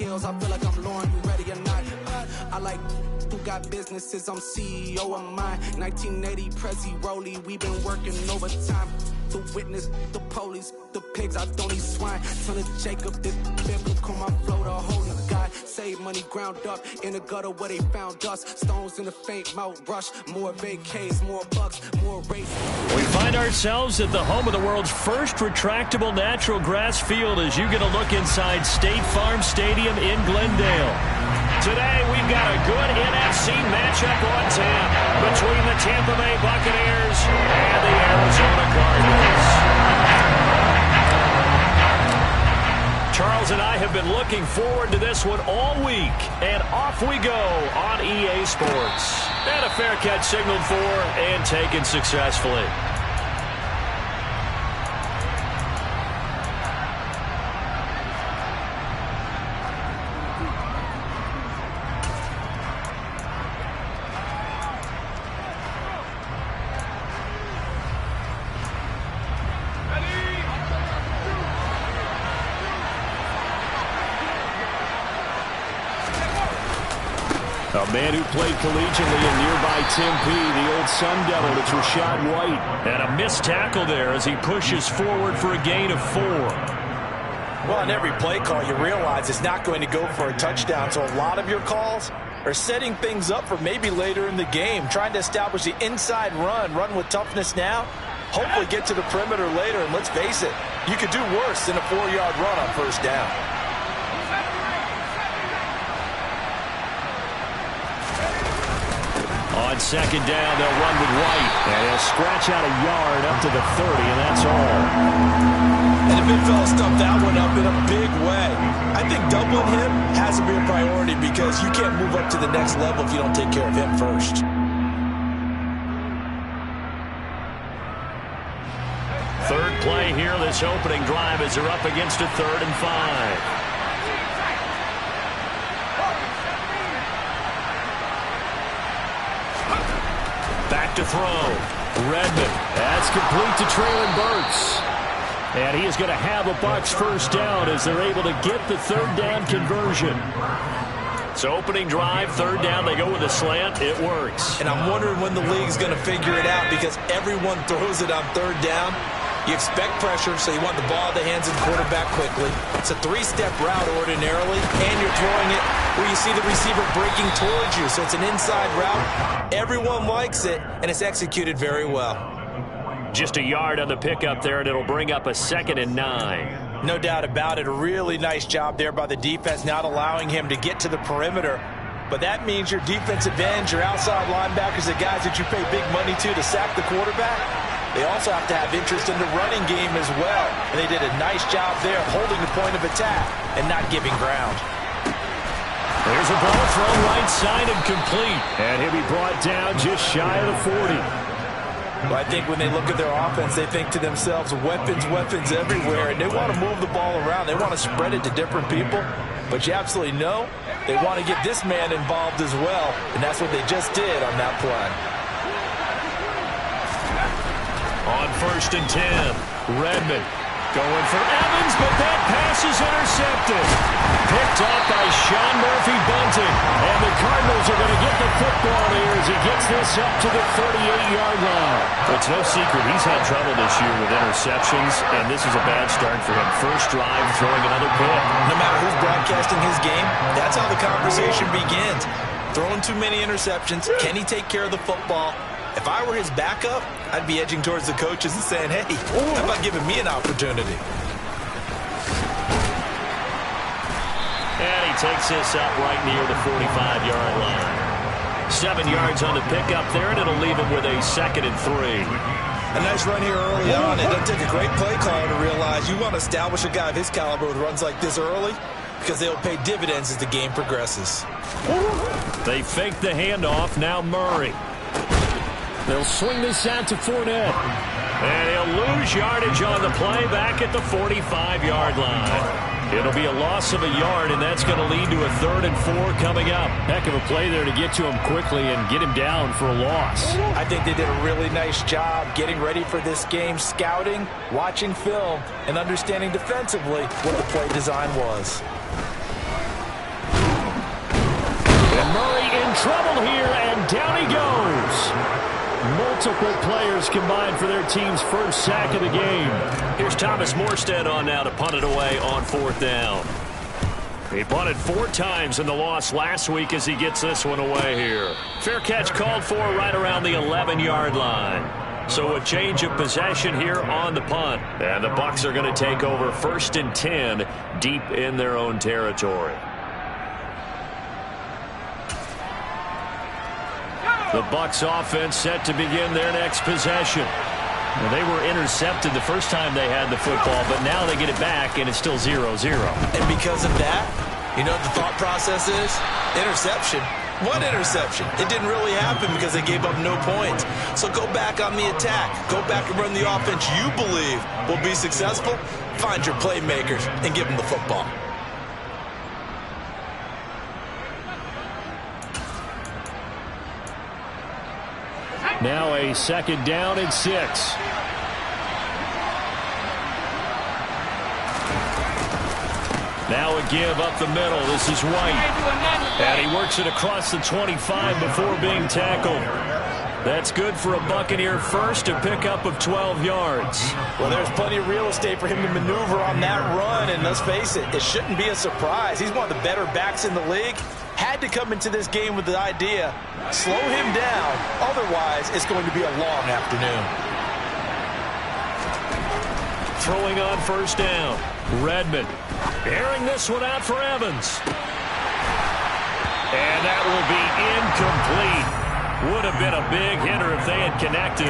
skills. I feel like I'm Lauren, you ready or not? I like who got businesses, I'm CEO of mine. 1980 Prezi Rolly, we been working overtime. The witness, the police, the pigs, I don't eat swine. Son of Jacob, this biblical, my flow, the whole of God. Save money ground up in the gutter where they found us. Stones in the faint mouth rush. More vacays, more bucks, more race. We find ourselves at the home of the world's first retractable natural grass field as you get a look inside State Farm Stadium in Glendale. Today, we've got a good NFC matchup on tap between the Tampa Bay Buccaneers and the Arizona Cardinals. Charles and I have been looking forward to this one all week, and off we go on EA Sports. And a fair catch signaled for and taken successfully. A man who played collegiately in nearby Tempe, the old Sun Devil, it's Rachaad White. And a missed tackle there as he pushes forward for a gain of 4. Well, on every play call, you realize it's not going to go for a touchdown. So a lot of your calls are setting things up for maybe later in the game, trying to establish the inside run with toughness now, hopefully get to the perimeter later. And let's face it, you could do worse than a 4-yard run on first down. On second down, they'll run with White. And he'll scratch out a yard up to the 30, and that's all. And the big fella stuffed that one up in a big way. I think doubling him has to be a priority because you can't move up to the next level if you don't take care of him first. Third play here, this opening drive as they're up against a 3rd and 5. Back to throw. Redmond. That's complete to Traylon Burks. And he is going to have a Bucs first down as they're able to get the 3rd down conversion. So opening drive, 3rd down, they go with a slant. It works. And I'm wondering when the league's going to figure it out because everyone throws it on 3rd down. You expect pressure, so you want the ball in the hands of the quarterback quickly. It's a 3-step route ordinarily, and you're throwing it where you see the receiver breaking towards you. So it's an inside route. Everyone likes it, and it's executed very well. Just a yard on the pickup there, and it'll bring up a 2nd and 9. No doubt about it. A really nice job there by the defense, not allowing him to get to the perimeter. But that means your defensive ends, your outside linebackers, the guys that you pay big money to sack the quarterback, they also have to have interest in the running game as well. And they did a nice job there holding the point of attack and not giving ground. There's a ball thrown right side and complete. And he'll be brought down just shy of the 40. Well, I think when they look at their offense, they think to themselves, weapons, weapons everywhere. And they want to move the ball around. They want to spread it to different people. But you absolutely know they want to get this man involved as well. And that's what they just did on that play. On 1st and 10, Redmond going for Evans, but that pass is intercepted. Picked up by Sean Murphy-Bunting. And the Cardinals are going to get the football here as he gets this up to the 38-yard line. It's no secret he's had trouble this year with interceptions, and this is a bad start for him. First drive, throwing another pick. No matter who's broadcasting his game, that's how the conversation begins. Throwing too many interceptions. Can he take care of the football? If I were his backup, I'd be edging towards the coaches and saying, hey, how about giving me an opportunity? And he takes this up right near the 45-yard line. 7 yards on the pickup there, and it'll leave him with a 2nd and 3. A nice run here early on. It doesn't take a great play caller to realize you want to establish a guy of his caliber with runs like this early because they'll pay dividends as the game progresses. They fake the handoff. Now Murray. They'll swing this out to Fournette. And he'll lose yardage on the play back at the 45-yard line. It'll be a loss of a yard, and that's going to lead to a 3rd and 4 coming up. Heck of a play there to get to him quickly and get him down for a loss. I think they did a really nice job getting ready for this game, scouting, watching film, and understanding defensively what the play design was. multiple players combined for their team's first sack of the game. Here's Thomas Morstead on now to punt it away on 4th down. He punted 4 times in the loss last week as he gets this one away here. Fair catch called for right around the 11-yard line. So a change of possession here on the punt. And the Bucs are going to take over 1st and 10 deep in their own territory. The Bucs offense set to begin their next possession. Well, they were intercepted the first time they had the football, but now they get it back, and it's still 0-0. And because of that, you know what the thought process is? Interception. What interception? It didn't really happen because they gave up no points. So go back on the attack. Go back and run the offense you believe will be successful. Find your playmakers and give them the football. Now a 2nd down and 6. Now a give up the middle. This is White. And he works it across the 25 before being tackled. That's good for a Buccaneer first, a pickup of 12 yards. Well, there's plenty of real estate for him to maneuver on that run, and let's face it, it shouldn't be a surprise. He's one of the better backs in the league. Had to come into this game with the idea, slow him down, otherwise it's going to be a long afternoon. Throwing on 1st down, Redmond airing this one out for Evans. And that will be incomplete. Would have been a big hitter if they had connected.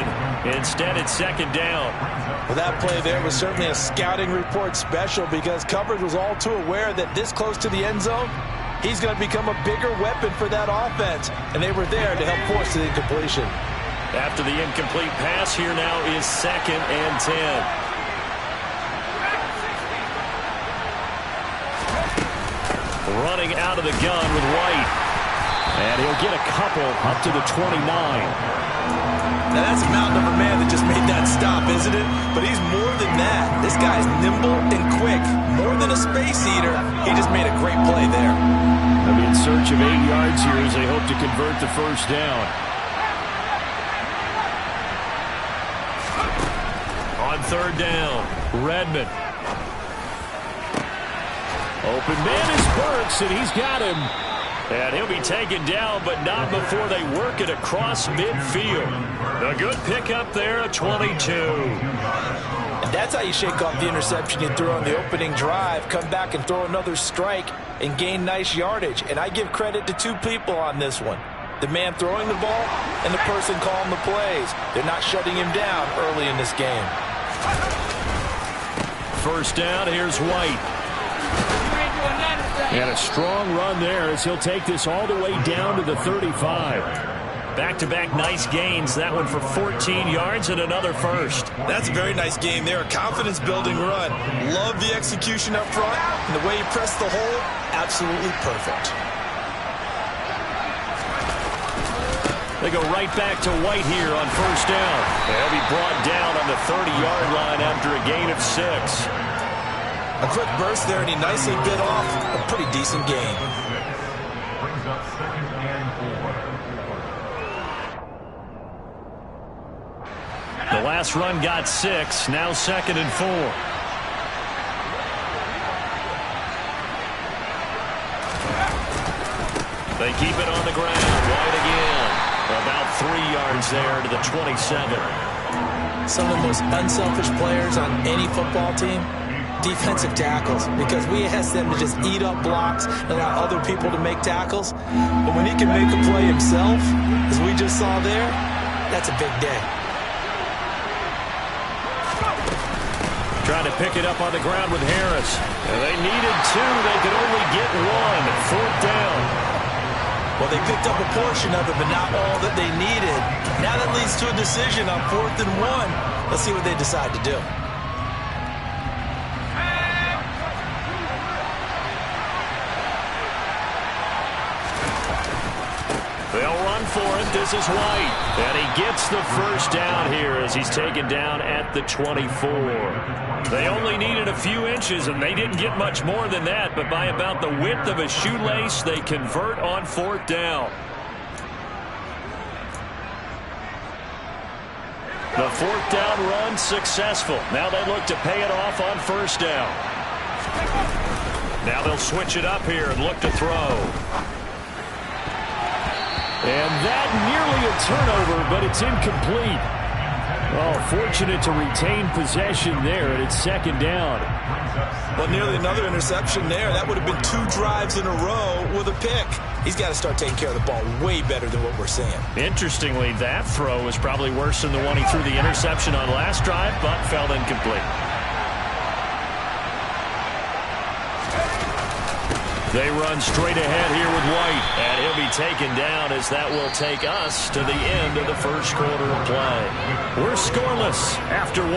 Instead, it's 2nd down. Well, that play there was certainly a scouting report special because coverage was all too aware that this close to the end zone, he's going to become a bigger weapon for that offense. And they were there to help force the incompletion. After the incomplete pass, here now is 2nd and 10. Running out of the gun with White. And he'll get a couple up to the 29. Now that's a mountain of a man that just made that stop, isn't it? But he's more than that. This guy's nimble and quick. More than a space eater. He just made a great play there. They'll be in search of 8 yards here as they hope to convert the 1st down. On 3rd down, Redmond. Open man is Burks, and he's got him. And he'll be taken down, but not before they work it across midfield. A good pickup there, a 22. And that's how you shake off the interception you threw on the opening drive. Come back and throw another strike and gain nice yardage. And I give credit to 2 people on this one. The man throwing the ball and the person calling the plays. They're not shutting him down early in this game. 1st down, here's White. And a strong run there as he'll take this all the way down to the 35. Back-to-back nice gains. That one for 14 yards and another first. That's a very nice game there. A confidence-building run. Love the execution up front. And the way he pressed the hole, absolutely perfect. They go right back to White here on 1st down. They'll be brought down on the 30-yard line after a gain of 6. A quick burst there, and he nicely bit off a pretty decent gain. The last run got 6, now 2nd and 4. They keep it on the ground. White again. About 3 yards there to the 27. Some of the most unselfish players on any football team, defensive tackles, because we ask them to just eat up blocks and allow other people to make tackles. But when he can make a play himself, as we just saw there, that's a big day. Trying to pick it up on the ground with Harris. And they needed 2. They could only get 1. 4th down. Well, they picked up a portion of it, but not all that they needed. Now that leads to a decision on 4th and 1. Let's see what they decide to do. They'll run for it. This is White. And he gets the 1st down here as he's taken down at the 24. They only needed a few inches, and they didn't get much more than that. But by about the width of a shoelace, they convert on 4th down. The fourth down run successful. Now they look to pay it off on first down. Now they'll switch it up here and look to throw. And that nearly a turnover, but it's incomplete. Oh, fortunate to retain possession there, and it's second down. Well, nearly another interception there. That would have been 2 drives in a row with a pick. He's got to start taking care of the ball way better than what we're seeing. Interestingly, that throw was probably worse than the one he threw the interception on last drive, but fell incomplete. They run straight ahead here with White, and he'll be taken down as that will take us to the end of the first quarter of play. We're scoreless after 1.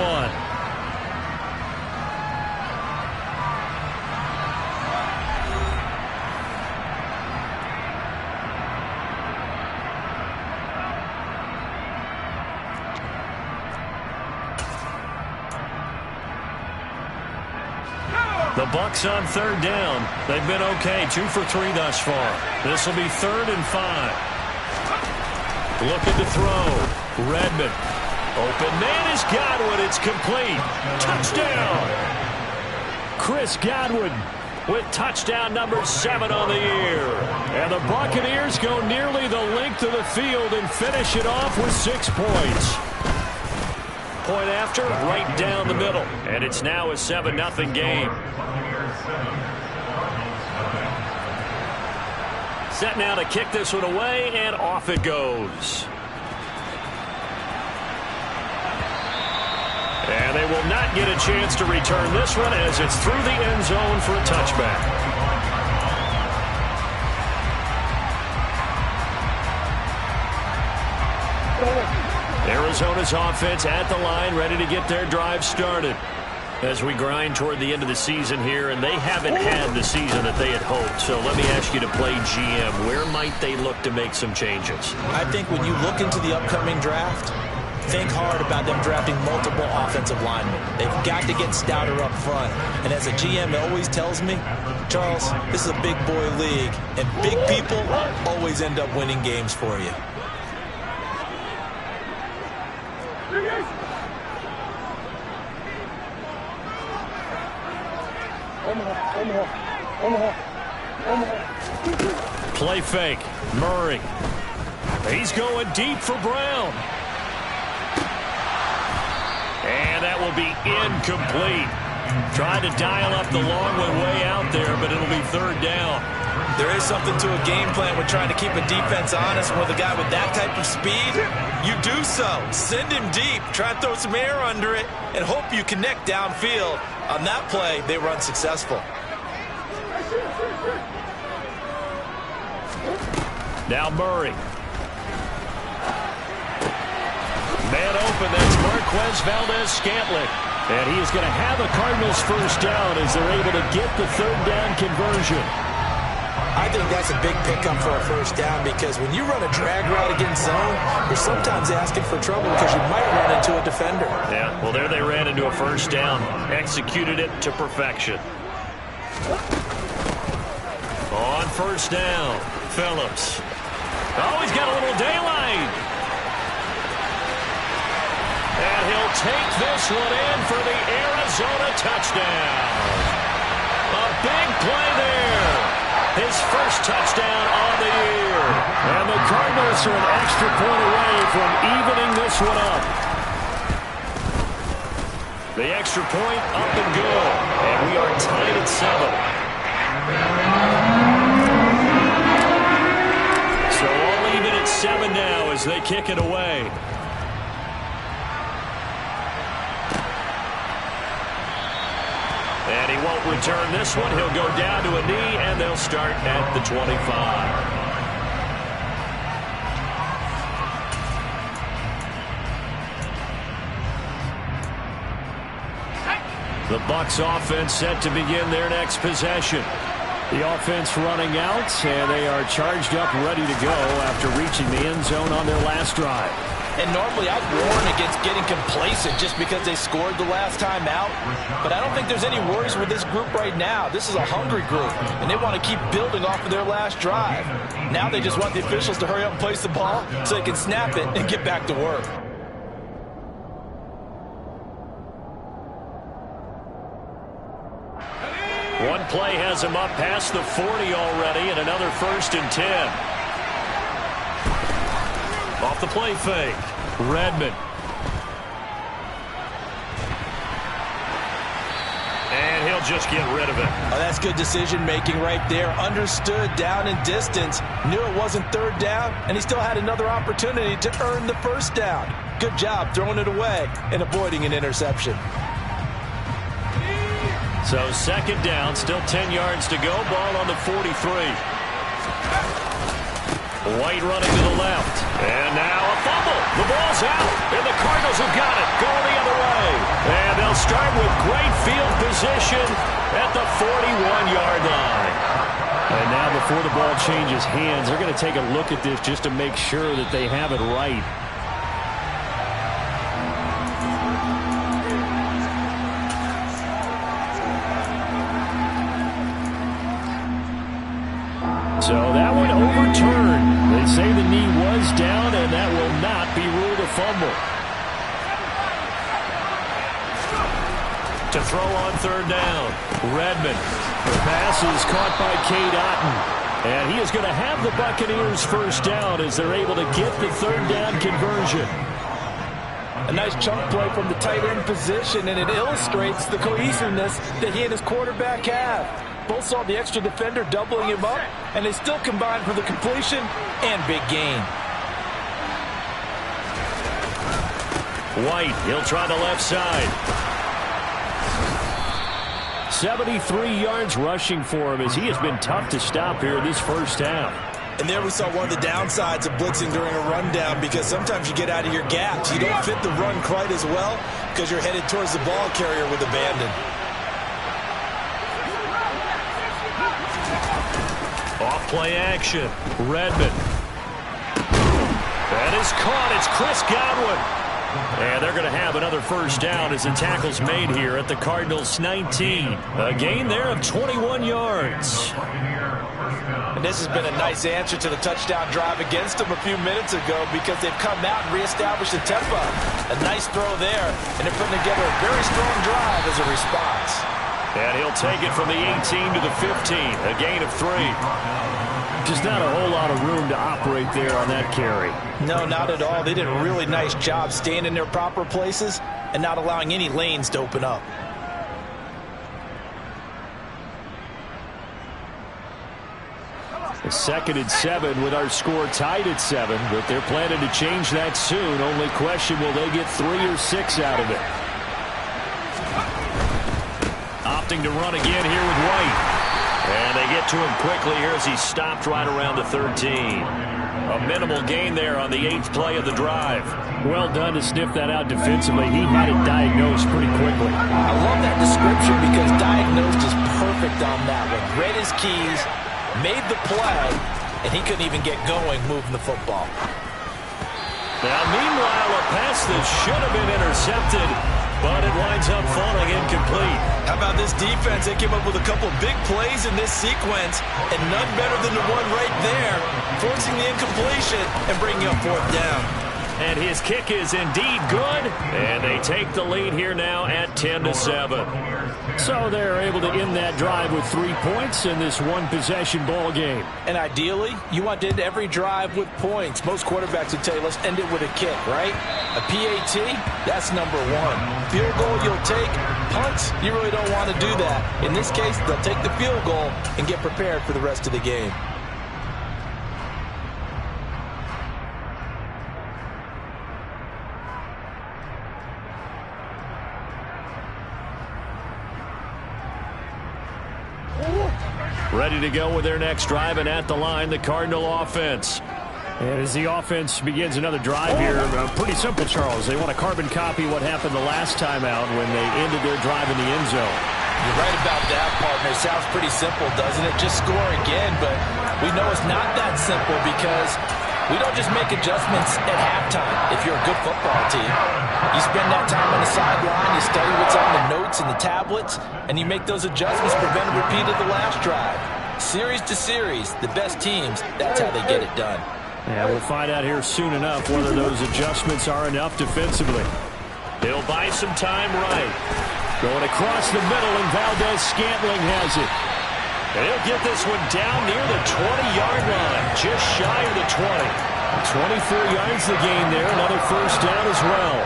The Bucs on third down. They've been okay, 2 for 3 thus far. This will be 3rd and 5. Looking to throw. Redmond. Open man is Godwin. It's complete. Touchdown. Chris Godwin with touchdown number 7 on the year. And the Buccaneers go nearly the length of the field and finish it off with 6 points. Point after, right down the middle. And it's now a 7-0 game. Set now to kick this one away, and off it goes. And they will not get a chance to return this one as it's through the end zone for a touchback. Arizona's offense at the line, ready to get their drive started. As we grind toward the end of the season here, and they haven't had the season that they had hoped. So let me ask you to play GM. Where might they look to make some changes? I think when you look into the upcoming draft, think hard about them drafting multiple offensive linemen. They've got to get stouter up front. And as a GM, it always tells me, Charles, this is a big boy league, and big people always end up winning games for you. Play fake. Murray. He's going deep for Brown. And that will be incomplete. Trying to dial up the long one way out there, but it'll be 3rd down. There is something to a game plan with trying to keep a defense honest. With a guy with that type of speed, you do so. Send him deep. Try and throw some air under it and hope you connect downfield. On that play, they were unsuccessful. Now Murray. Man open, that's Marquez Valdez-Scantling. And he is going to have a Cardinals first down as they're able to get the 3rd down conversion. I think that's a big pickup for a first down because when you run a drag route against zone, you're sometimes asking for trouble because you might run into a defender. Yeah, well, there they ran into a first down. Executed it to perfection. On first down, Phillips. Oh, he's got a little daylight. And he'll take this one in for the Arizona touchdown. A big play there. His first touchdown on the year. And the Cardinals are an extra point away from evening this one up. The extra point up and good. And we are tied at 7. So all even at 7 now as they kick it away. And he won't return this one. He'll go down to a knee, and they'll start at the 25. The Bucs offense set to begin their next possession. The offense running out, and they are charged up, ready to go after reaching the end zone on their last drive. And normally I'd warn against getting complacent just because they scored the last time out. But I don't think there's any worries with this group right now. This is a hungry group, and they want to keep building off of their last drive. Now they just want the officials to hurry up and place the ball so they can snap it and get back to work. has him up past the 40 already, and another 1st and 10. Off the play fake. Redmond. And he'll just get rid of it. Oh, that's good decision-making right there. Understood down and distance. Knew it wasn't 3rd down, and he still had another opportunity to earn the 1st down. Good job throwing it away and avoiding an interception. So 2nd down, still 10 yards to go. Ball on the 43. White running to the left. And now a fumble. The ball's out. And the Cardinals have got it. Going the other way. And they'll start with great field position at the 41-yard line. And now before the ball changes hands, they're going to take a look at this just to make sure that they have it right. So that one overturned. They say the knee was down, and that will not be ruled a fumble. To throw on 3rd down, Redmond. The pass is caught by Cade Otton. And he is going to have the Buccaneers 1st down as they're able to get the 3rd down conversion. A nice chunk play from the tight end position, and it illustrates the cohesiveness that he and his quarterback have. Both saw the extra defender doubling him up, and they still combined for the completion and big gain. White, he'll try the left side. 73 yards rushing for him as he has been tough to stop here this 1st half. And there we saw one of the downsides of blitzing during a rundown, because sometimes you get out of your gaps. You don't fit the run quite as well because you're headed towards the ball carrier with abandon. Off-play action. Redmond. That is caught. It's Chris Godwin. And they're going to have another 1st down as the tackle's made here at the Cardinals' 19. A gain there of 21 yards. And this has been a nice answer to the touchdown drive against them a few minutes ago, because they've come out and reestablished the tempo. A nice throw there, and they're putting together a very strong drive as a response. And he'll take it from the 18 to the 15, a gain of 3. Just not a whole lot of room to operate there on that carry. No, not at all. They did a really nice job staying in their proper places and not allowing any lanes to open up. A 2nd and 7 with our score tied at 7, but they're planning to change that soon. Only question, will they get 3 or 6 out of it? Opting to run again here with White. And they get to him quickly here as he stopped right around the 13. A minimal gain there on the 8th play of the drive. Well done to sniff that out defensively. He had it diagnosed pretty quickly. I love that description, because diagnosed is perfect on that one. Read his keys, made the play, and he couldn't even get going moving the football. Now, meanwhile, a pass that should have been intercepted, but it winds up falling incomplete. How about this defense? They came up with a couple big plays in this sequence, and none better than the one right there, forcing the incompletion and bringing up 4th down. And his kick is indeed good, and they take the lead here now at 10-7. So they're able to end that drive with 3 points in this one-possession ball game. And ideally, you want to end every drive with points. Most quarterbacks would tell you, let's end it with a kick, right? A PAT, that's number 1. Field goal you'll take. Punts, you really don't want to do that. In this case, they'll take the field goal and get prepared for the rest of the game. Ready to go with their next drive, and at the line, the Cardinal offense. And as the offense begins another drive here, pretty simple, Charles. They want to carbon copy what happened the last time out when they ended their drive in the end zone. You're right about that, partner. Sounds pretty simple, doesn't it? Just score again, but we know it's not that simple, because we don't just make adjustments at halftime if you're a good football team. You spend that time on the sideline, you study what's on the notes and the tablets, and you make those adjustments, prevent a repeat of the last drive. Series to series, the best teams, that's how they get it done. Yeah, we'll find out here soon enough whether those adjustments are enough defensively. He'll buy some time right. Going across the middle, and Valdez-Scantling has it. And he'll get this one down near the 20-yard line, just shy of the 20. 24 yards the gain there, another first down as well.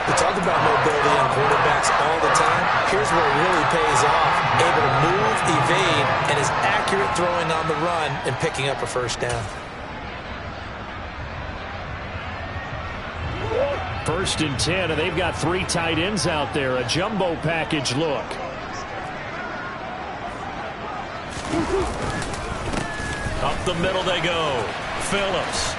We talk about mobility on quarterbacks all the time. Here's where it really pays off. Able to move, evade, and is accurate throwing on the run and picking up a first down. First and 10, and they've got 3 tight ends out there. A jumbo package look. Up the middle they go. Phillips.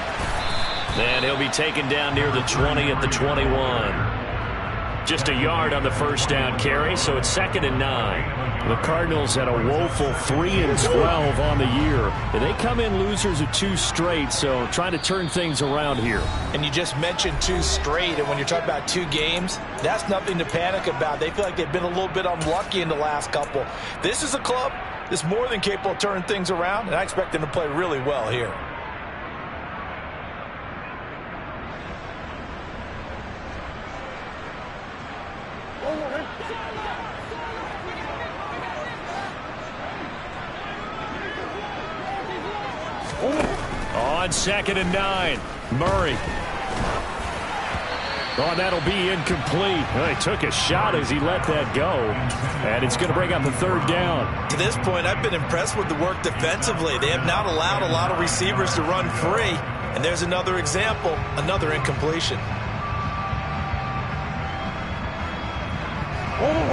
And he'll be taken down near the 20 at the 21. Just a yard on the first down carry, so it's 2nd and 9. The Cardinals had a woeful 3-12 on the year. And they come in losers of 2 straight, so trying to turn things around here. And you just mentioned 2 straight, and when you're talking about 2 games, that's nothing to panic about. They feel like they've been a little bit unlucky in the last couple. This is a club that's more than capable of turning things around, and I expect them to play really well here. On 2nd and 9, Murray. Oh, that'll be incomplete. Well, he took a shot as he let that go. And it's going to bring up the 3rd down. To this point, I've been impressed with the work defensively. They have not allowed a lot of receivers to run free. And there's another example, another incompletion.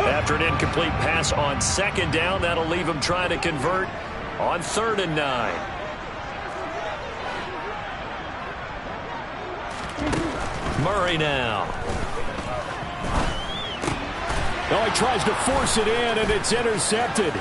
After an incomplete pass on 2nd down, that'll leave him trying to convert on 3rd and 9. Murray now. Oh, he tries to force it in, and it's intercepted.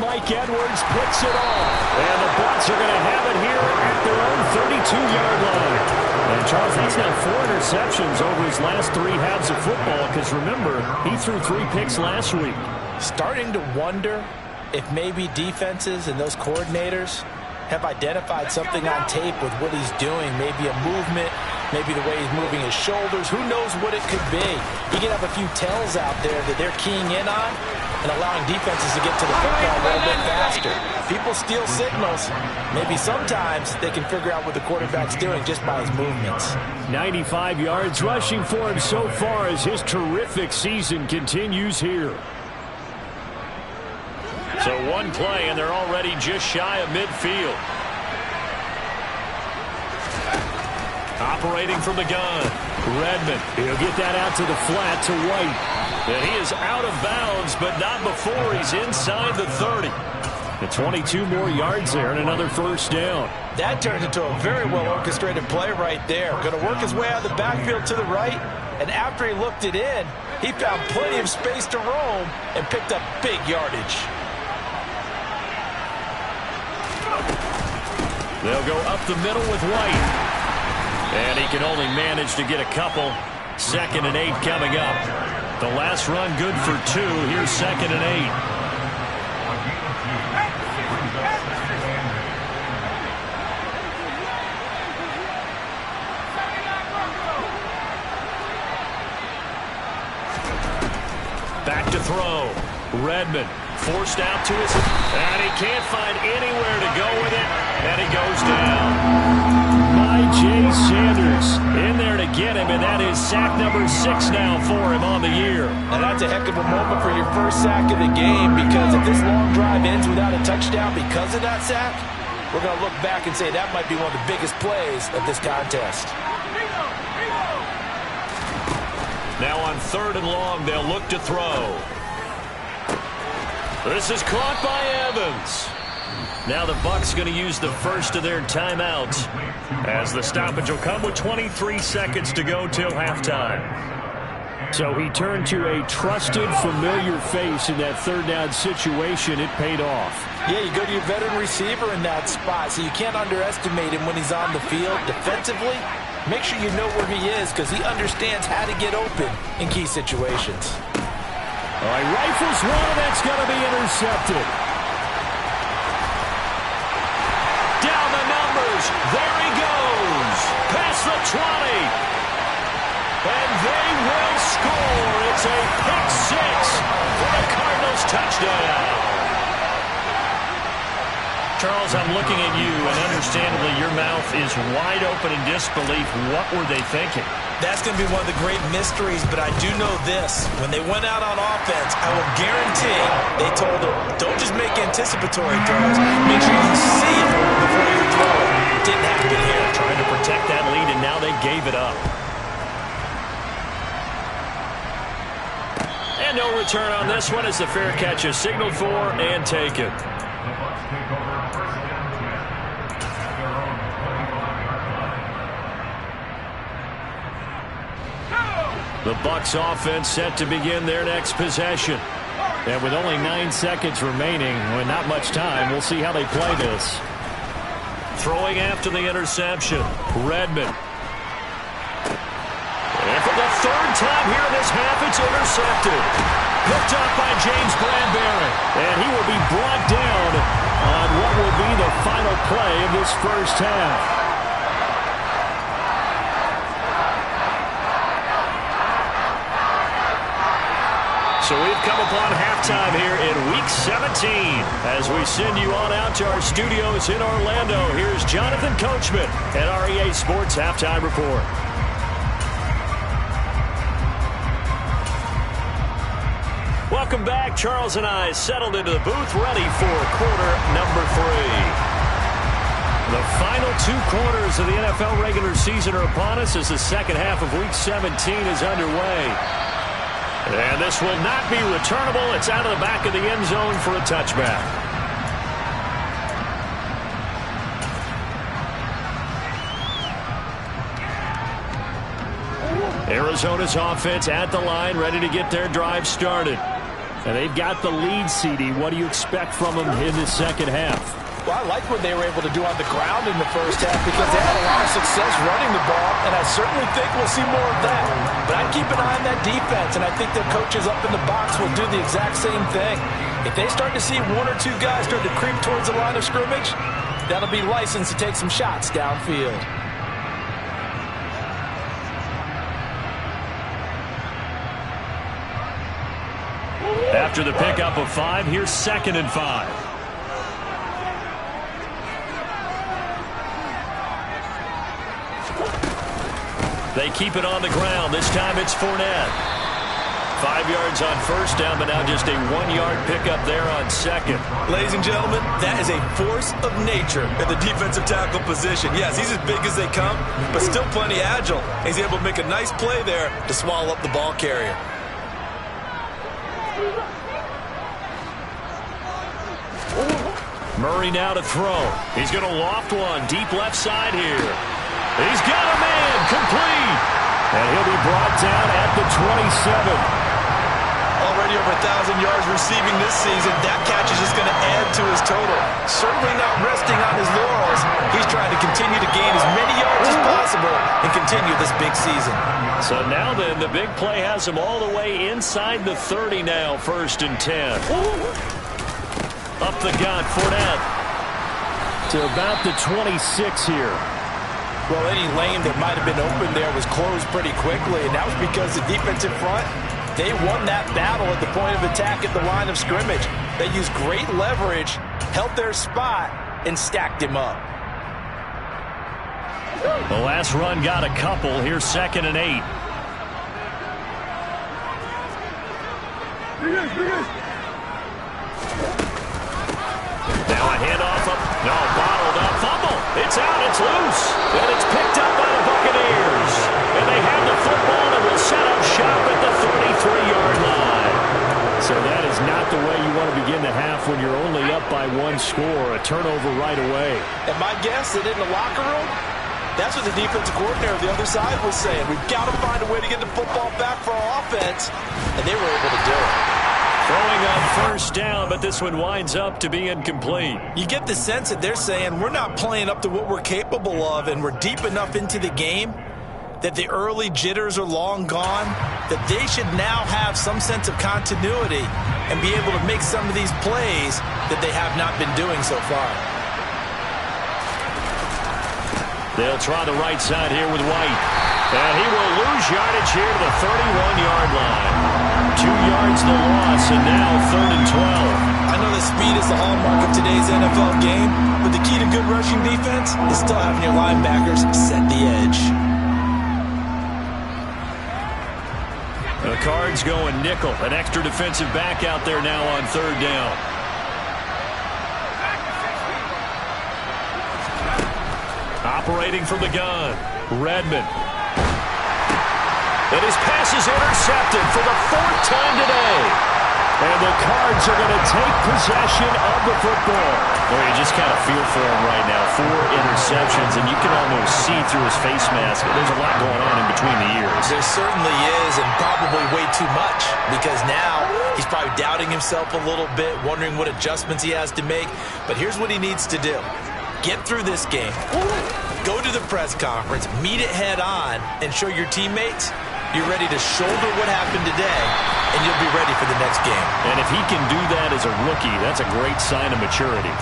Mike Edwards picks it off. And the Bucs are going to have it here at their own 32-yard line. And, Charles, that's now 4 interceptions over his last 3 halves of football, because, remember, he threw 3 picks last week. Starting to wonder if maybe defenses and those coordinators have identified something on tape with what he's doing, maybe a movement, maybe the way he's moving his shoulders. Who knows what it could be? He could have a few tells out there that they're keying in on and allowing defenses to get to the football a little bit faster. People steal signals. Maybe sometimes they can figure out what the quarterback's doing just by his movements. 95 yards rushing for him so far as his terrific season continues here. So 1 play, and they're already just shy of midfield. Operating from the gun, Redmond. He'll get that out to the flat to White. And he is out of bounds, but not before he's inside the 30. And 22 more yards there and another first down. That turned into a very well-orchestrated play right there. Going to work his way out of the backfield to the right, and after he looked it in, he found plenty of space to roam and picked up big yardage. They'll go up the middle with White. And he can only manage to get a couple. 2nd and 8 coming up. The last run good for 2. Here's 2nd and 8. Back to throw. Redmond forced out to his, and he can't find anywhere to go with it, and he goes down. Jay Sanders in there to get him, and that is sack number 6 now for him on the year. And that's a heck of a moment for your first sack of the game, because if this long drive ends without a touchdown because of that sack, we're going to look back and say that might be one of the biggest plays of this contest. Now on 3rd and long, they'll look to throw. This is caught by Evans. Now the Bucs going to use the first of their timeouts, as the stoppage will come with 23 seconds to go till halftime. So he turned to a trusted, familiar face in that 3rd down situation. It paid off. Yeah, you go to your veteran receiver in that spot, so you can't underestimate him when he's on the field. Defensively, make sure you know where he is, because he understands how to get open in key situations. All right, rifles one, that's going to be intercepted. Down the numbers, there he goes, past the 20. And they will score. It's a pick 6 for the Cardinals touchdown. Charles, I'm looking at you, and understandably your mouth is wide open in disbelief. What were they thinking? That's going to be one of the great mysteries, but I do know this. When they went out on offense, I will guarantee they told them, don't just make anticipatory throws. Make sure you see it before you throw it. It didn't happen here. Trying to protect that lead, and now they gave it up. And no return on this one as the fair catch is signaled for and taken. The Bucs offense set to begin their next possession. And with only 9 seconds remaining, with not much time, we'll see how they play this. Throwing after the interception, Redmond. And for the third time here in this half, it's intercepted. Picked up by James Bradbury. And he will be brought down on what will be the final play of this first half. So we've come upon halftime here in Week 17. As we send you on out to our studios in Orlando, here's Jonathan Coachman at REA Sports Halftime Report. Welcome back. Charles and I settled into the booth, ready for quarter number 3. The final 2 quarters of the NFL regular season are upon us as the second half of Week 17 is underway. And this will not be returnable. It's out of the back of the end zone for a touchback. Arizona's offense at the line, ready to get their drive started. And they've got the lead, CD. What do you expect from them in the second half? Well, I like what they were able to do on the ground in the first half because they had a lot of success running the ball, and I certainly think we'll see more of that. But I'd keep an eye on that defense, and I think their coaches up in the box will do the exact same thing. If they start to see 1 or 2 guys start to creep towards the line of scrimmage, that'll be licensed to take some shots downfield. After the pickup of 5, here's 2nd and 5. They keep it on the ground. This time it's Fournette. 5 yards on first down, but now just a 1-yard pickup there on second. Ladies and gentlemen, that is a force of nature at the defensive tackle position. Yes, he's as big as they come, but still plenty agile. He's able to make a nice play there to swallow up the ball carrier. Murray now to throw. He's going to loft one deep left side here. He's got a man, complete. And he'll be brought down at the 27. Already over 1,000 yards receiving this season. That catch is just going to add to his total. Certainly not resting on his laurels. He's trying to continue to gain as many yards as possible and continue this big season. So now then, the big play has him all the way inside the 30 now, 1st and 10. Up the gut, Fournette to about the 26 here. Well, any lane that might have been open there was closed pretty quickly, and that was because the defensive front, they won that battle at the point of attack at the line of scrimmage. They used great leverage, held their spot, and stacked him up. The last run got a couple. Here's 2nd and 8. Now a handoff up. No, bottled up. Fumble. It's out. It's loose. And it's picked up by the Buccaneers. And they have the football and will set up shop at the 33-yard line. So that is not the way you want to begin the half when you're only up by 1 score. A turnover right away. And my guess that in the locker room, that's what the defensive coordinator on the other side was saying. We've got to find a way to get the football back for our offense. And they were able to do it. Throwing on first down, but this one winds up to be incomplete. You get the sense that they're saying we're not playing up to what we're capable of, and we're deep enough into the game that the early jitters are long gone, that they should now have some sense of continuity and be able to make some of these plays that they have not been doing so far. They'll try the right side here with White. And he will lose yardage here to the 31-yard line. 2 yards the loss, and now 3rd and 12. I know that speed is the hallmark of today's NFL game, but the key to good rushing defense is still having your linebackers set the edge. The Cards going nickel. An extra defensive back out there now on third down. Operating from the gun, Redmond. And his pass is intercepted for the fourth time today. And the Cards are going to take possession of the football. Well, you just kind of feel for him right now. 4 interceptions, and you can almost see through his face mask. There's a lot going on in between the ears. There certainly is, and probably way too much, because now he's probably doubting himself a little bit, wondering what adjustments he has to make. But here's what he needs to do. Get through this game. Go to the press conference, meet it head on, and show your teammates you're ready to shoulder what happened today, and you'll be ready for the next game. And if he can do that as a rookie, that's a great sign of maturity.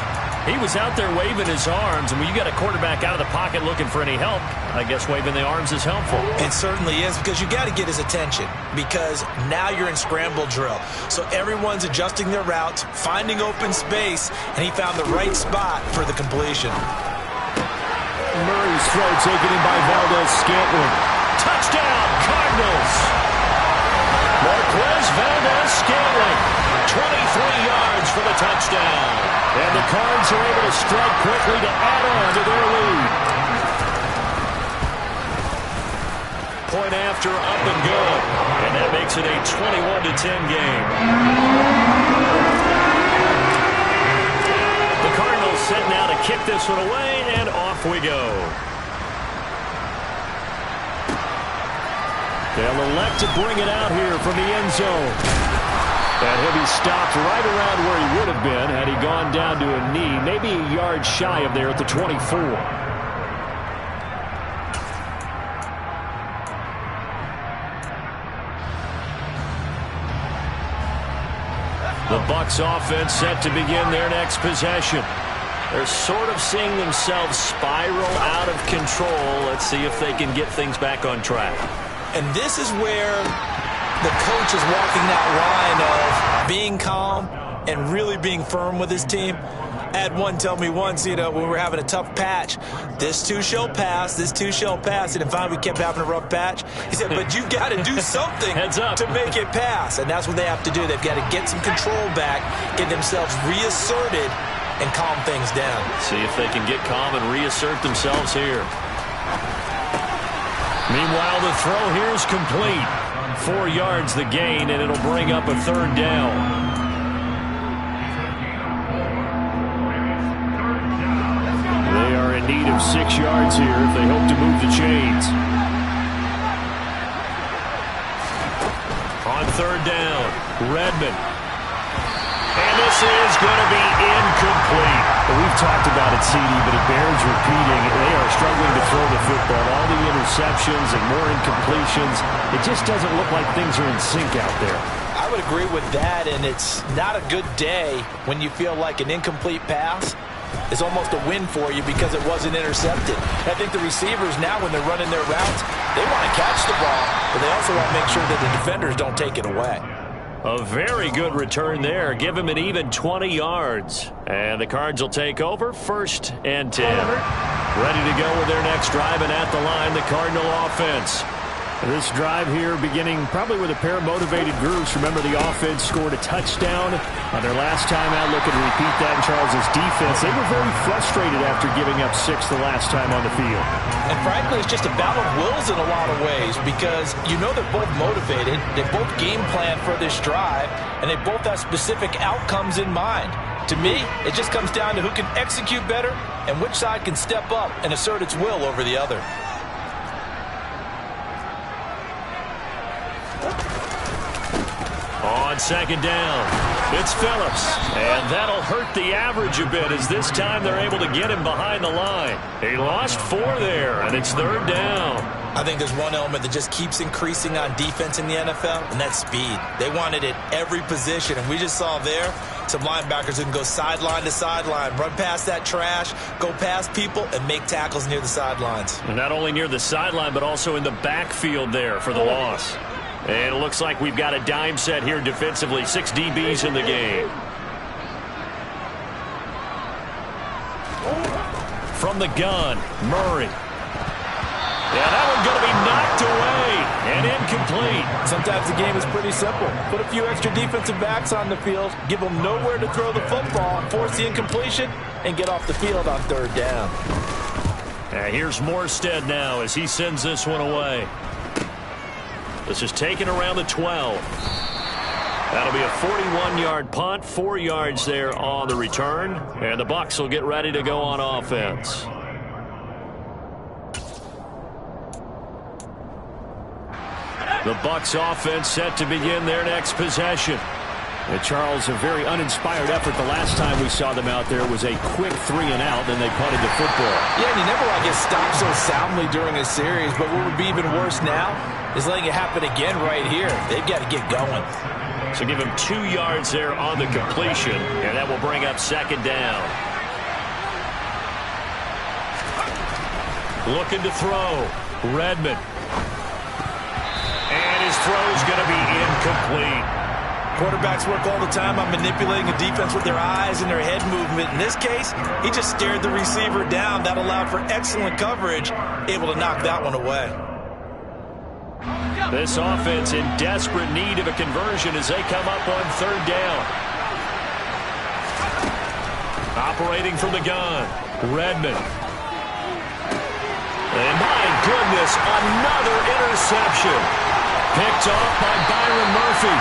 He was out there waving his arms, and when you got a quarterback out of the pocket looking for any help, I guess waving the arms is helpful. It certainly is, because you got to get his attention, because now you're in scramble drill. So everyone's adjusting their routes, finding open space, and he found the right spot for the completion. Murray's throw taken in by Valdez-Scantling. Touchdown, Cardinals! Marquez Valdez-Scantling, 23 yards for the touchdown. And the Cards are able to strike quickly to add on to their lead. Point after, up and good. And that makes it a 21-10 game. The Cardinals set now to kick this one away, and off we go. They'll elect to bring it out here from the end zone. And he'll be stopped right around where he would have been had he gone down to a knee, maybe a yard shy of there at the 24. The Bucs offense set to begin their next possession. They're sort of seeing themselves spiral out of control. Let's see if they can get things back on track. And this is where the coach is walking that line of being calm and really being firm with his team. I had one tell me once, when we were having a tough patch, this too shall pass, this too shall pass. And finally we kept having a rough patch. He said, but you've got to do something to make it pass. And that's what they have to do. They've got to get some control back, get themselves reasserted, and calm things down. See if they can get calm and reassert themselves here. Meanwhile, the throw here is complete. 4 yards the gain, and it'll bring up a third down. They are in need of 6 yards here if they hope to move the chains. On third down, Redmond. And this is going to be incomplete. We've talked about it, CD, but it bears repeating. They are struggling to throw the football. All the interceptions and more incompletions. It just doesn't look like things are in sync out there. I would agree with that, and it's not a good day when you feel like an incomplete pass is almost a win for you because it wasn't intercepted. I think the receivers now, when they're running their routes, they want to catch the ball, but they also want to make sure that the defenders don't take it away. A very good return there. Give him an even 20 yards. And the Cards will take over 1st and 10. Ready to go with their next drive, and at the line, the Cardinal offense. This drive here beginning probably with a pair of motivated groups. Remember, the offense scored a touchdown on their last time out. Looking to repeat that in Charles's defense. They were very frustrated after giving up 6 the last time on the field. And frankly, it's just a battle of wills in a lot of ways, because you know they're both motivated. They both game plan for this drive, and they both have specific outcomes in mind. To me, it just comes down to who can execute better and which side can step up and assert its will over the other. On second down, it's Phillips. And that'll hurt the average a bit, as this time they're able to get him behind the line. He lost 4 there, and it's third down. I think there's one element that just keeps increasing on defense in the NFL, and that's speed. They want it at every position, and we just saw there some linebackers who can go sideline to sideline, run past that trash, go past people, and make tackles near the sidelines. And not only near the sideline, but also in the backfield there for the loss. And it looks like we've got a dime set here defensively. 6 DBs in the game. From the gun, Murray. Yeah, that one's going to be knocked away and incomplete. Sometimes the game is pretty simple. Put a few extra defensive backs on the field, give them nowhere to throw the football, force the incompletion, and get off the field on third down. Here's Morstead now as he sends this one away. This is taken around the 12. That'll be a 41-yard punt, 4 yards there on the return, and the Bucs will get ready to go on offense. The Bucs offense set to begin their next possession. Charles, a very uninspired effort the last time we saw them out there was a quick 3-and-out, then they punted the football. Yeah, and you never want to get stopped so soundly during a series, but what would be even worse now is letting it happen again right here. They've got to get going. So give him 2 yards there on the completion, and that will bring up second down. Looking to throw. Redmond. And his throw's going to be incomplete. Quarterbacks work all the time on manipulating a defense with their eyes and their head movement. In this case, he just stared the receiver down. That allowed for excellent coverage, able to knock that one away. This offense in desperate need of a conversion as they come up on third down. Operating from the gun, Redmond. And my goodness, another interception. Picked off by Byron Murphy.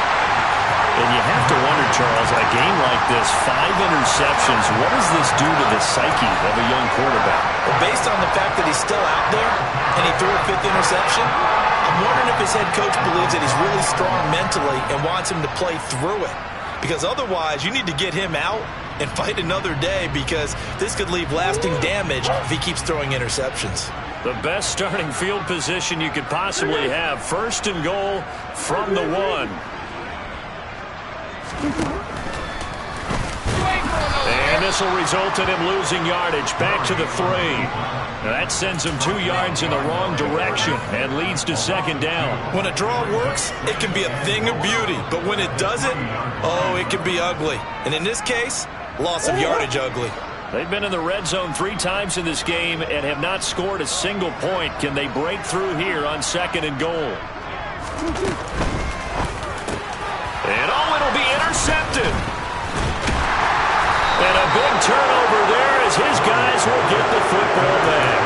And you have to wonder, Charles, a game like this, 5 interceptions, what does this do to the psyche of a young quarterback? Well, based on the fact that he's still out there and he threw a 5th interception, I'm wondering if his head coach believes that he's really strong mentally and wants him to play through it. Because otherwise, you need to get him out and fight another day because this could leave lasting damage if he keeps throwing interceptions. The best starting field position you could possibly have. 1st and goal from the 1. And this will result in him losing yardage. Back to the 3. Now that sends him 2 yards in the wrong direction and leads to second down. When a draw works, it can be a thing of beauty. But when it doesn't, oh, it can be ugly. And in this case, loss of yardage ugly. They've been in the red zone 3 times in this game and have not scored a single point. Can they break through here on 2nd and goal? And oh, it'll be intercepted. And a big turnover there as his guys will get the football back.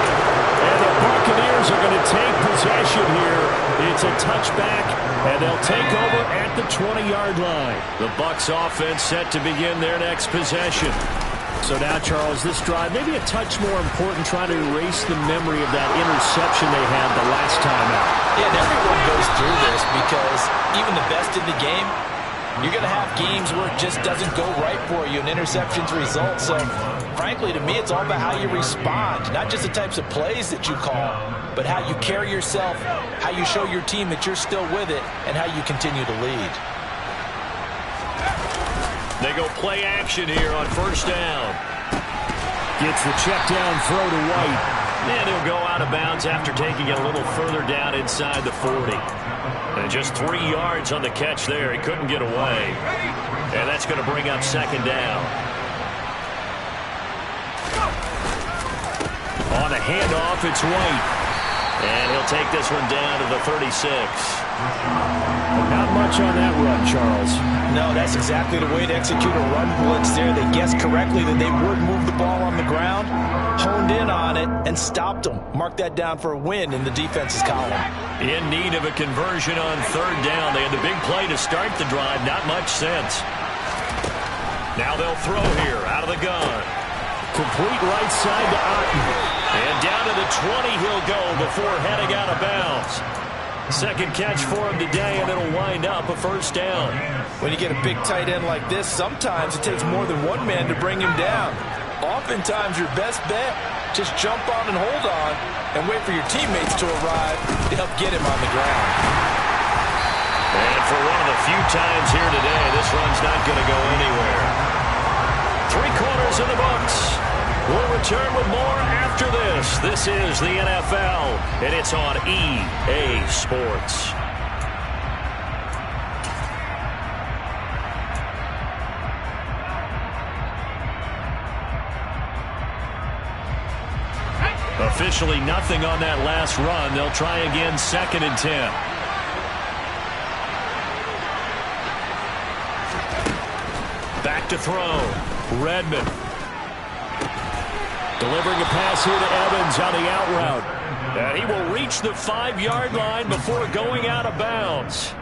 And the Buccaneers are going to take possession here. It's a touchback, and they'll take over at the 20-yard line. The Bucs offense set to begin their next possession. So now, Charles, this drive maybe a touch more important, trying to erase the memory of that interception they had the last time out. Yeah, and everyone goes through this because even the best in the game, you're going to have games where it just doesn't go right for you and interceptions result. So, frankly, to me, it's all about how you respond, not just the types of plays that you call, but how you carry yourself, how you show your team that you're still with it, and how you continue to lead. They go play action here on 1st down. Gets the check down throw to White. And he'll go out of bounds after taking it a little further down inside the 40. And just 3 yards on the catch there. He couldn't get away. And that's going to bring up second down. On the handoff, it's White. And he'll take this one down to the 36. Not much on that run, Charles. No, that's exactly the way to execute a run blitz there. They guessed correctly that they would move the ball on the ground, honed in on it, and stopped them. Mark that down for a win in the defense's column. In need of a conversion on 3rd down. They had the big play to start the drive. Not much sense. Now they'll throw here out of the gun. Complete right side to Otten. And down to the 20 he'll go before heading out of bounds. Second catch for him today, and it'll wind up a 1st down. When you get a big tight end like this, sometimes it takes more than one man to bring him down. Oftentimes, your best bet, just jump on and hold on and wait for your teammates to arrive to help get him on the ground. And for one of the few times here today, this run's not going to go anywhere. 3/4 in the books. We'll return with more after this. This is the NFL, and it's on EA Sports. Officially nothing on that last run. They'll try again, 2nd and 10. Back to throw. Redmond. Delivering a pass here to Evans on the out route. And he will reach the 5-yard line before going out of bounds.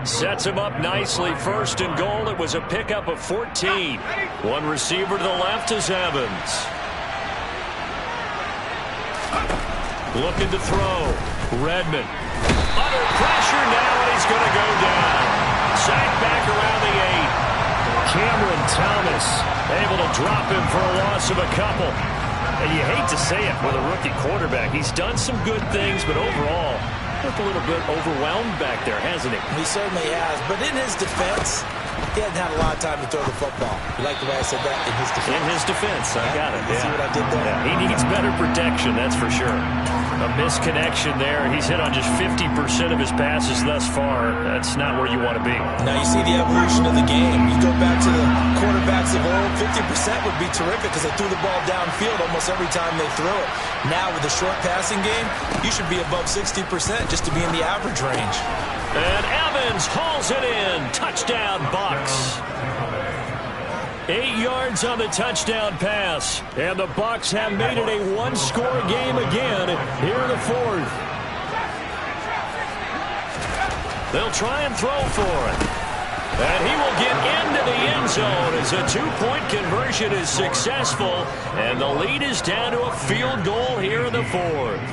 Sets him up nicely. 1st and goal. It was a pickup of 14. One receiver to the left is Evans. Looking to throw. Redmond. Under pressure now, and he's going to go down. Sacked back around the 8. Cameron Thomas able to drop him for a loss of a couple. And you hate to say it with a rookie quarterback. He's done some good things, but overall, looked a little bit overwhelmed back there, hasn't he? He certainly has. But in his defense, he hadn't had a lot of time to throw the football. You like the way I said that? In his defense. In his defense. I got it. You see what I did there? Yeah, he needs better protection, that's for sure. A misconnection there. He's hit on just 50% of his passes thus far. That's not where you want to be. Now you see the evolution of the game. You go back to the quarterbacks of old, 50% would be terrific because they threw the ball downfield almost every time they threw it. Now with the short passing game, you should be above 60% just to be in the average range. And Evans hauls it in. Touchdown, Bucs. 8 yards on the touchdown pass. And the Bucs have made it a one-score game again here in the 4th. They'll try and throw for it. And he will get into the end zone as a 2-point conversion is successful. And the lead is down to a field goal here in the 4th.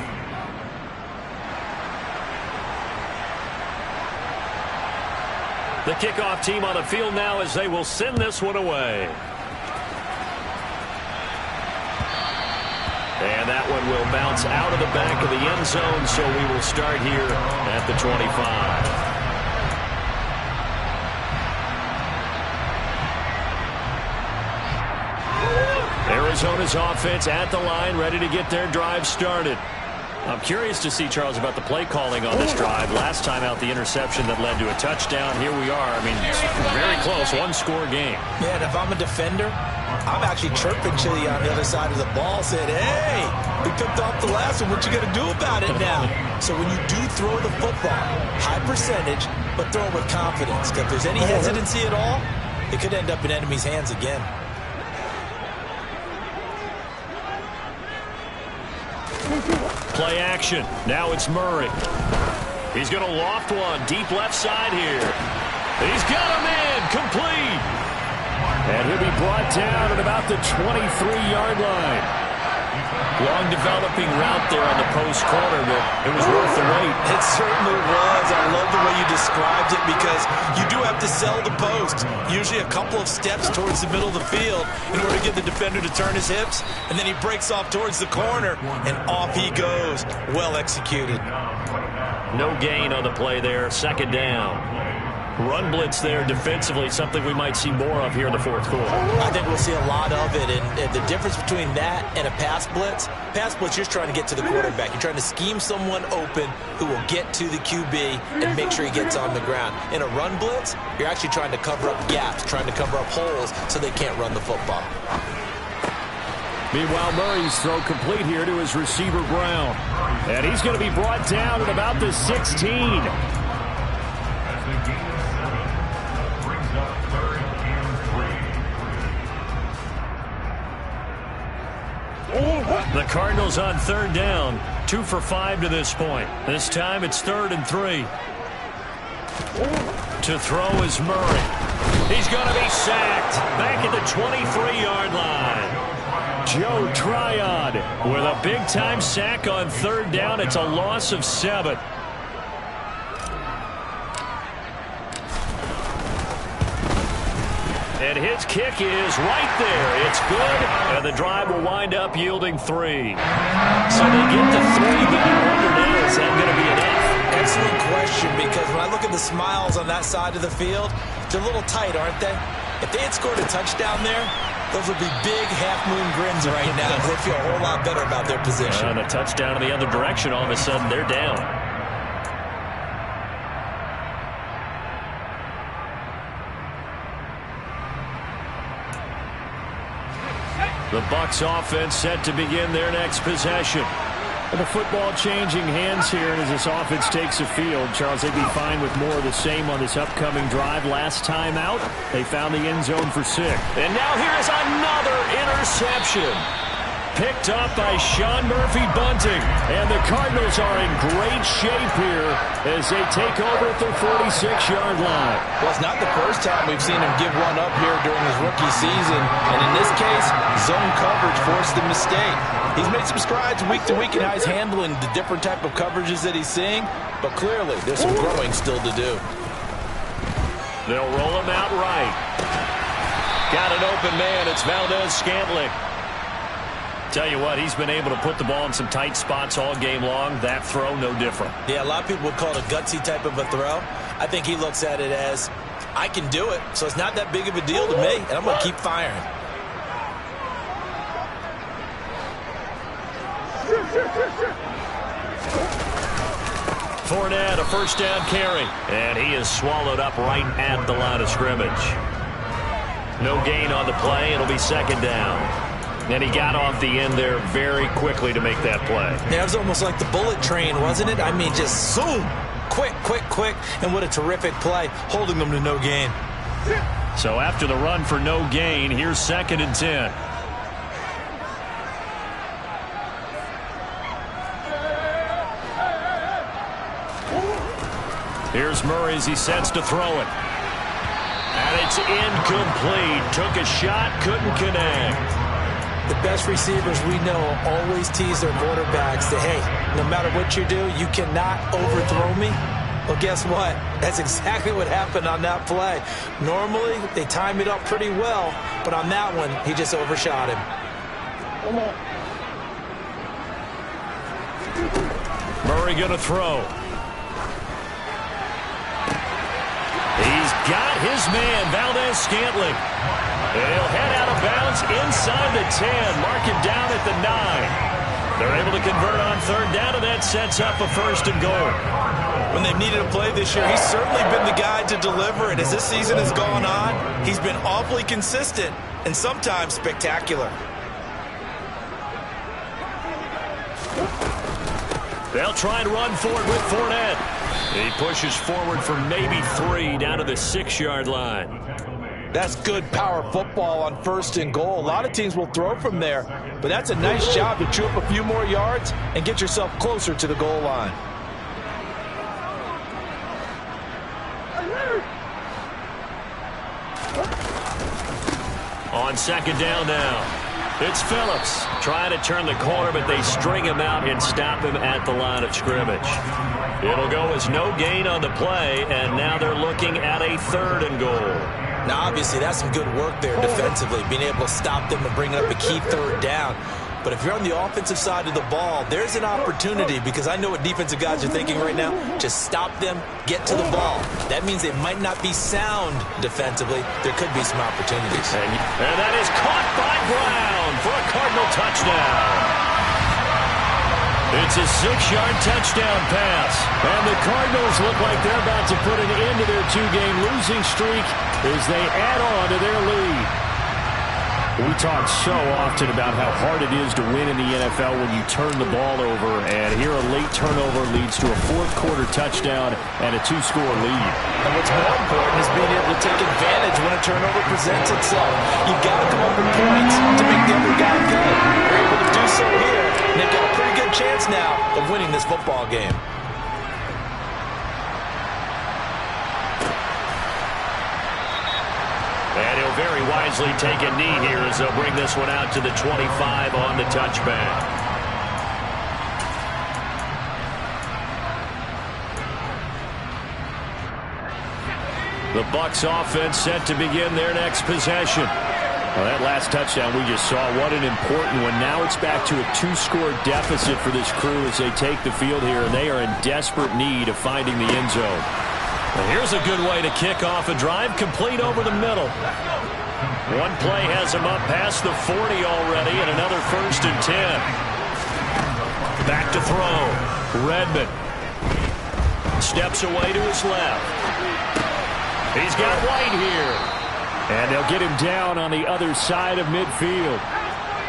The kickoff team on the field now as they will send this one away. And that one will bounce out of the back of the end zone, so we will start here at the 25. Arizona's offense at the line, ready to get their drive started. I'm curious to see, Charles, about the play calling on this drive. Last time out, the interception that led to a touchdown. Here we are. I mean, it's very close, one-score game. Yeah, and if I'm a defender, I'm actually chirping Chili on the other side of the ball, saying, hey, we picked off the last one. What you going to do about it now? So when you do throw the football, high percentage, but throw it with confidence. If there's any hesitancy at all, it could end up in enemy's hands again. Play action. Now it's Murray. He's going to loft one. Deep left side here. He's got him in. Complete. And he'll be brought down at about the 23-yard line. Long developing route there on the post corner, but it was worth the wait. It certainly was. I love the way you described it because you do have to sell the post. Usually a couple of steps towards the middle of the field in order to get the defender to turn his hips, and then he breaks off towards the corner, and off he goes. Well executed. No gain on the play there. 2nd down. Run blitz there defensively, something we might see more of here in the 4th quarter. I think we'll see a lot of it, and the difference between that and a pass blitz, you're trying to get to the quarterback. You're trying to scheme someone open who will get to the QB and make sure he gets on the ground. In a run blitz, you're actually trying to cover up gaps, trying to cover up holes so they can't run the football. Meanwhile, Murray's throw complete here to his receiver, Brown. And he's going to be brought down at about the 16. The Cardinals on 3rd down. 2 for 5 to this point. This time it's 3rd and 3. To throw is Murray. He's going to be sacked. Back at the 23-yard line. Joe Tryon with a big-time sack on 3rd down. It's a loss of 7. And his kick is right there. It's good, and the drive will wind up yielding 3. So they get to 3, but you wonder now, is that going to be enough? Excellent question, because when I look at the smiles on that side of the field, they're a little tight, aren't they? If they had scored a touchdown there, those would be big half-moon grins right now because they feel a whole lot better about their position. And a touchdown in the other direction, all of a sudden they're down. The Bucs offense set to begin their next possession. And the football changing hands here, and as this offense takes the field, Charles, they'd be fine with more of the same on this upcoming drive. Last time out, they found the end zone for 6. And now here is another interception. Picked up by Sean Murphy-Bunting. And the Cardinals are in great shape here as they take over at their 46-yard line. Well, it's not the first time we've seen him give one up here during his rookie season. And in this case, zone coverage forced the mistake. He's made some strides week to week in how he's handling the different type of coverages that he's seeing. But clearly, there's some growing still to do. They'll roll him out right. Got an open man. It's Valdez-Scantling. Tell you what, he's been able to put the ball in some tight spots all game long. That throw, no different. Yeah, a lot of people would call it a gutsy type of a throw. I think he looks at it as, I can do it, so it's not that big of a deal to me, and I'm going to keep firing. Fournette, a first down carry. And he is swallowed up right at the line of scrimmage. No gain on the play. It'll be second down. And he got off the end there very quickly to make that play. Yeah, it was almost like the bullet train, wasn't it? I mean, just zoom. Quick, quick, quick. And what a terrific play, holding them to no gain. So after the run for no gain, here's 2nd and 10. Here's Murray as he sets to throw it. And it's incomplete. Took a shot, couldn't connect. The best receivers we know always tease their quarterbacks that, hey, no matter what you do, you cannot overthrow me. Well, guess what? That's exactly what happened on that play. Normally, they time it up pretty well, but on that one, he just overshot him. Murray going to throw. He's got his man, Valdez-Scantling. And he'll head out of bounds inside the 10. Mark him down at the 9. They're able to convert on 3rd down, and that sets up a 1st and goal. When they've needed a play this year, he's certainly been the guy to deliver. And as this season has gone on, he's been awfully consistent and sometimes spectacular. They'll try and run forward with Fournette. He pushes forward for maybe 3 down to the 6-yard line. That's good power football on 1st and goal. A lot of teams will throw from there, but that's a nice job to chew up a few more yards and get yourself closer to the goal line. On 2nd down now. It's Phillips trying to turn the corner, but they string him out and stop him at the line of scrimmage. It'll go as no gain on the play, and now they're looking at a 3rd and goal. Now, obviously, that's some good work there defensively, being able to stop them and bring up a key 3rd down. But if you're on the offensive side of the ball, there's an opportunity, because I know what defensive guys are thinking right now. Just stop them, get to the ball. That means they might not be sound defensively. There could be some opportunities. And that is caught by Brown for a Cardinal touchdown. It's a 6-yard touchdown pass. And the Cardinals look like they're about to put an end to their 2-game losing streak as they add on to their lead. We talk so often about how hard it is to win in the NFL when you turn the ball over, and here a late turnover leads to a 4th-quarter touchdown and a 2-score lead. And what's more important is being able to take advantage when a turnover presents itself. You've got to come up with points to make the other guy pay. They're able to do so here, and they've got a pretty good chance now of winning this football game. And he'll very wisely take a knee here as they'll bring this one out to the 25 on the touchback. The Bucs offense set to begin their next possession. Well, that last touchdown we just saw, what an important one. Now it's back to a 2-score deficit for this crew as they take the field here, and they are in desperate need of finding the end zone. Well, here's a good way to kick off a drive, complete over the middle. One play has him up past the 40 already, and another 1st and 10. Back to throw. Redmond steps away to his left. He's got White here. And they'll get him down on the other side of midfield.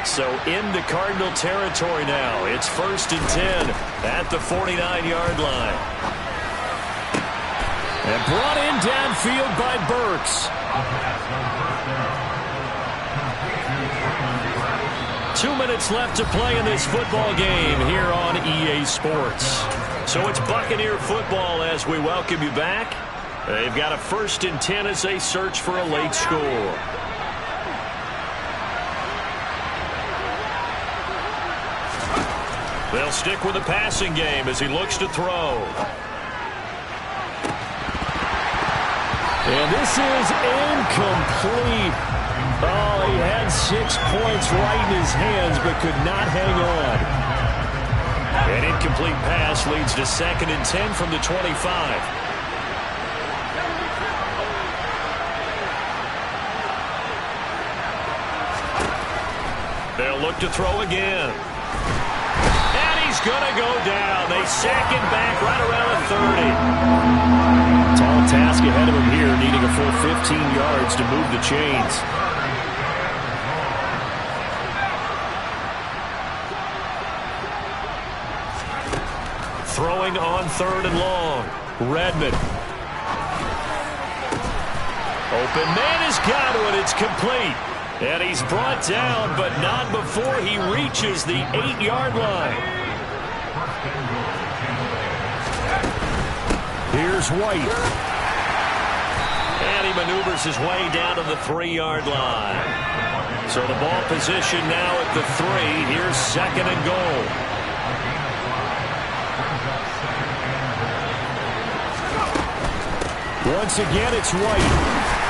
So into Cardinal territory now. It's 1st and 10 at the 49-yard line. And brought in downfield by Burks. 2 minutes left to play in this football game here on EA Sports. So it's Buccaneer football as we welcome you back. They've got a 1st and 10 as they search for a late score. They'll stick with the passing game as he looks to throw. And this is incomplete. Oh, he had 6 points right in his hands but could not hang on. An incomplete pass leads to 2nd and 10 from the 25. They'll look to throw again. And he's going to go down. They sack him back right around the 30. Tall task ahead of him here, needing a full 15 yards to move the chains. Throwing on 3rd and long. Redmond. Open man has got it. It's complete. And he's brought down, but not before he reaches the 8-yard line. Here's White. And he maneuvers his way down to the 3-yard line. So the ball position now at the 3. Here's 2nd and goal. Once again, it's White.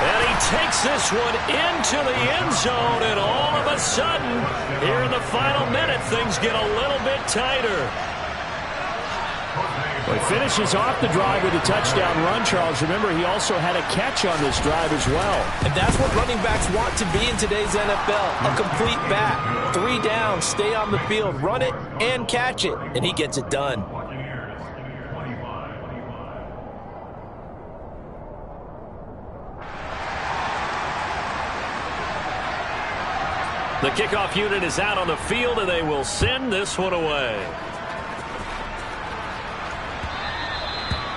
And he takes this one into the end zone, and all of a sudden, here in the final minute, things get a little bit tighter. Well, he finishes off the drive with a touchdown run, Charles. Remember, he also had a catch on this drive as well. And that's what running backs want to be in today's NFL, a complete back. 3 down, stay on the field, run it, and catch it, and he gets it done. The kickoff unit is out on the field, and they will send this one away.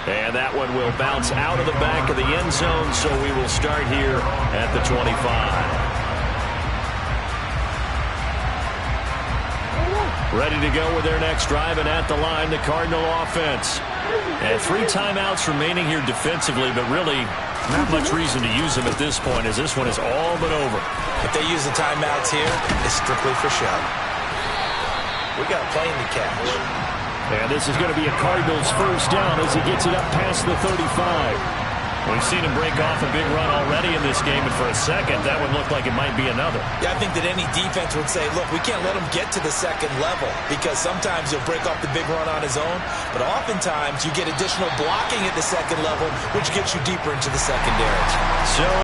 And that one will bounce out of the back of the end zone, so we will start here at the 25. Ready to go with their next drive, and at the line, the Cardinal offense. And 3 timeouts remaining here defensively, but really not much reason to use them at this point, as this one is all but over. If they use the timeouts here, it's strictly for show. We got playing to catch. And this is going to be a Cardinals 1st down as he gets it up past the 35. We've seen him break off a big run already in this game, and for a second, that would look like it might be another. Yeah, I think that any defense would say, look, we can't let him get to the 2nd level, because sometimes he'll break off the big run on his own, but oftentimes you get additional blocking at the 2nd level, which gets you deeper into the secondary. So